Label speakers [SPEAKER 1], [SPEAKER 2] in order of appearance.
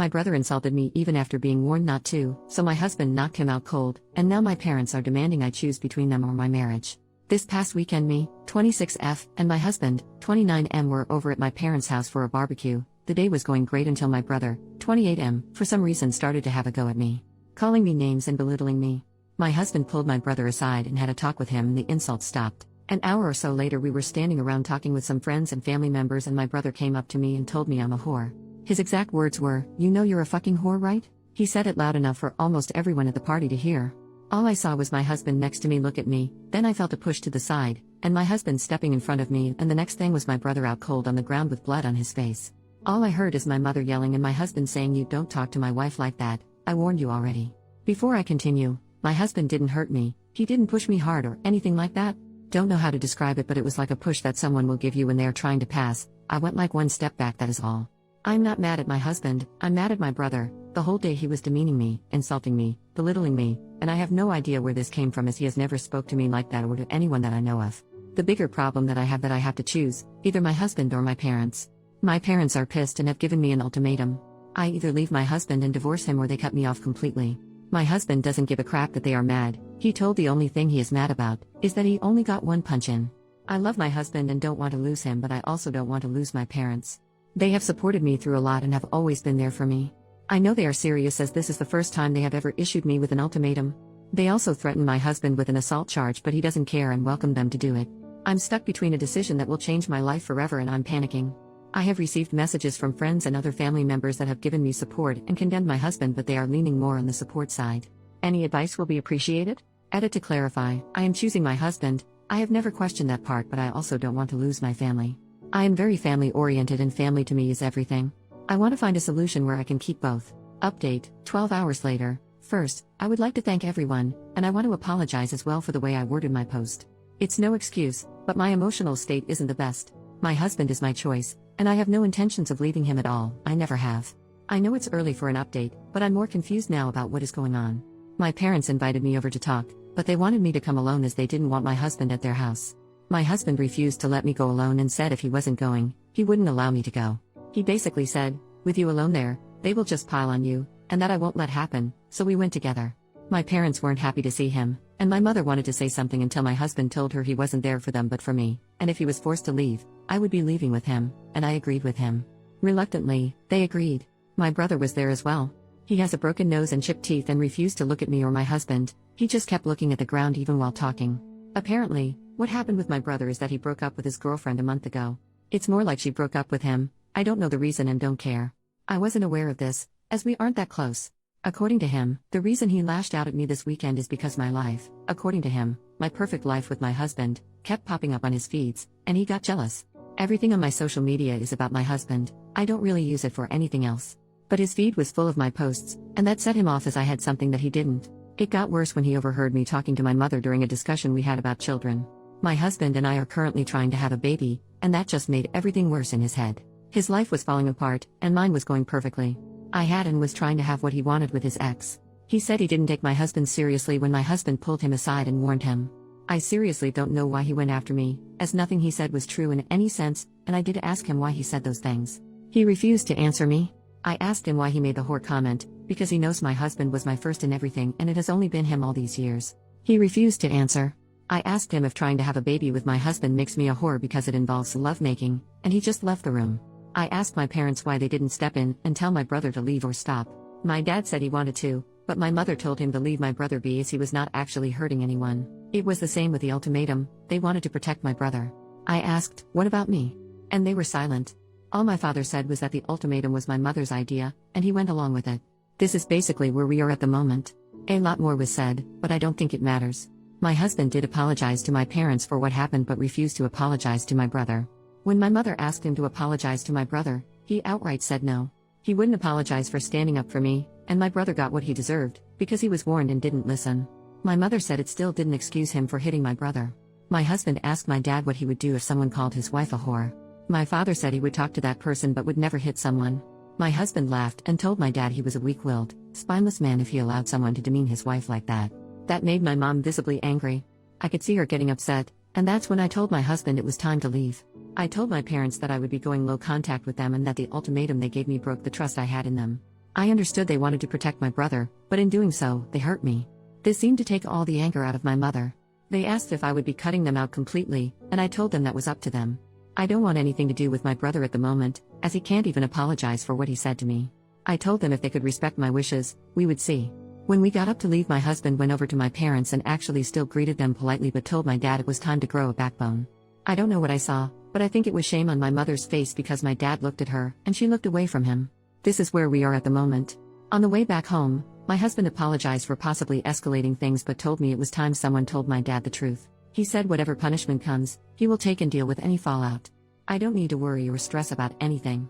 [SPEAKER 1] My brother insulted me even after being warned not to, so my husband knocked him out cold, and now my parents are demanding I choose between them or my marriage. This past weekend me, 26F, and my husband, 29M were over at my parents' house for a barbecue. The day was going great until my brother, 28M, for some reason started to have a go at me, calling me names and belittling me. My husband pulled my brother aside and had a talk with him and the insults stopped. An hour or so later we were standing around talking with some friends and family members and my brother came up to me and told me I'm a whore. His exact words were, "You know you're a fucking whore, right?" He said it loud enough for almost everyone at the party to hear. All I saw was my husband next to me look at me, then I felt a push to the side, and my husband stepping in front of me, and the next thing was my brother out cold on the ground with blood on his face. All I heard is my mother yelling and my husband saying, "You don't talk to my wife like that, I warned you already." Before I continue, my husband didn't hurt me, he didn't push me hard or anything like that. Don't know how to describe it, but it was like a push that someone will give you when they are trying to pass. I went like one step back, that is all. I'm not mad at my husband, I'm mad at my brother. The whole day he was demeaning me, insulting me, belittling me, and I have no idea where this came from as he has never spoke to me like that or to anyone that I know of. The bigger problem that I have to choose, either my husband or my parents. My parents are pissed and have given me an ultimatum. I either leave my husband and divorce him or they cut me off completely. My husband doesn't give a crap that they are mad, he told the only thing he is mad about, is that he only got one punch in. I love my husband and don't want to lose him, but I also don't want to lose my parents. They have supported me through a lot and have always been there for me. I know they are serious as this is the first time they have ever issued me with an ultimatum. They also threatened my husband with an assault charge, but he doesn't care and welcomed them to do it. I'm stuck between a decision that will change my life forever and I'm panicking. I have received messages from friends and other family members that have given me support and condemned my husband, but they are leaning more on the support side. Any advice will be appreciated? Edit to clarify, I am choosing my husband. I have never questioned that part, but I also don't want to lose my family. I am very family oriented and family to me is everything. I want to find a solution where I can keep both. Update, 12 hours later. First, I would like to thank everyone, and I want to apologize as well for the way I worded my post. It's no excuse, but my emotional state isn't the best. My husband is my choice, and I have no intentions of leaving him at all, I never have. I know it's early for an update, but I'm more confused now about what is going on. My parents invited me over to talk, but they wanted me to come alone as they didn't want my husband at their house. My husband refused to let me go alone and said if he wasn't going, he wouldn't allow me to go. He basically said, "With you alone there, they will just pile on you, and that I won't let happen," so we went together. My parents weren't happy to see him, and my mother wanted to say something until my husband told her he wasn't there for them but for me, and if he was forced to leave, I would be leaving with him, and I agreed with him. Reluctantly, they agreed. My brother was there as well. He has a broken nose and chipped teeth and refused to look at me or my husband, he just kept looking at the ground even while talking. Apparently, what happened with my brother is that he broke up with his girlfriend a month ago. It's more like she broke up with him, I don't know the reason and don't care. I wasn't aware of this, as we aren't that close. According to him, the reason he lashed out at me this weekend is because my life, according to him, my perfect life with my husband, kept popping up on his feeds, and he got jealous. Everything on my social media is about my husband, I don't really use it for anything else. But his feed was full of my posts, and that set him off as I had something that he didn't. It got worse when he overheard me talking to my mother during a discussion we had about children. My husband and I are currently trying to have a baby, and that just made everything worse in his head. His life was falling apart, and mine was going perfectly. I had and was trying to have what he wanted with his ex. He said he didn't take my husband seriously when my husband pulled him aside and warned him. I seriously don't know why he went after me, as nothing he said was true in any sense, and I did ask him why he said those things. He refused to answer me. I asked him why he made the whore comment, because he knows my husband was my first in everything and it has only been him all these years. He refused to answer. I asked him if trying to have a baby with my husband makes me a whore because it involves lovemaking, and he just left the room. I asked my parents why they didn't step in and tell my brother to leave or stop. My dad said he wanted to, but my mother told him to leave my brother be as he was not actually hurting anyone. It was the same with the ultimatum, they wanted to protect my brother. I asked, "What about me?" And they were silent. All my father said was that the ultimatum was my mother's idea, and he went along with it. This is basically where we are at the moment. A lot more was said, but I don't think it matters. My husband did apologize to my parents for what happened but refused to apologize to my brother. When my mother asked him to apologize to my brother, he outright said no. He wouldn't apologize for standing up for me, and my brother got what he deserved, because he was warned and didn't listen. My mother said it still didn't excuse him for hitting my brother. My husband asked my dad what he would do if someone called his wife a whore. My father said he would talk to that person but would never hit someone. My husband laughed and told my dad he was a weak-willed, spineless man if he allowed someone to demean his wife like that. That made my mom visibly angry. I could see her getting upset, and that's when I told my husband it was time to leave. I told my parents that I would be going low contact with them and that the ultimatum they gave me broke the trust I had in them. I understood they wanted to protect my brother, but in doing so, they hurt me. This seemed to take all the anger out of my mother. They asked if I would be cutting them out completely, and I told them that was up to them. I don't want anything to do with my brother at the moment, as he can't even apologize for what he said to me. I told them if they could respect my wishes, we would see. When we got up to leave, my husband went over to my parents and actually still greeted them politely but told my dad it was time to grow a backbone. I don't know what I saw, but I think it was shame on my mother's face because my dad looked at her, and she looked away from him. This is where we are at the moment. On the way back home, my husband apologized for possibly escalating things but told me it was time someone told my dad the truth. He said whatever punishment comes, he will take and deal with any fallout. I don't need to worry or stress about anything.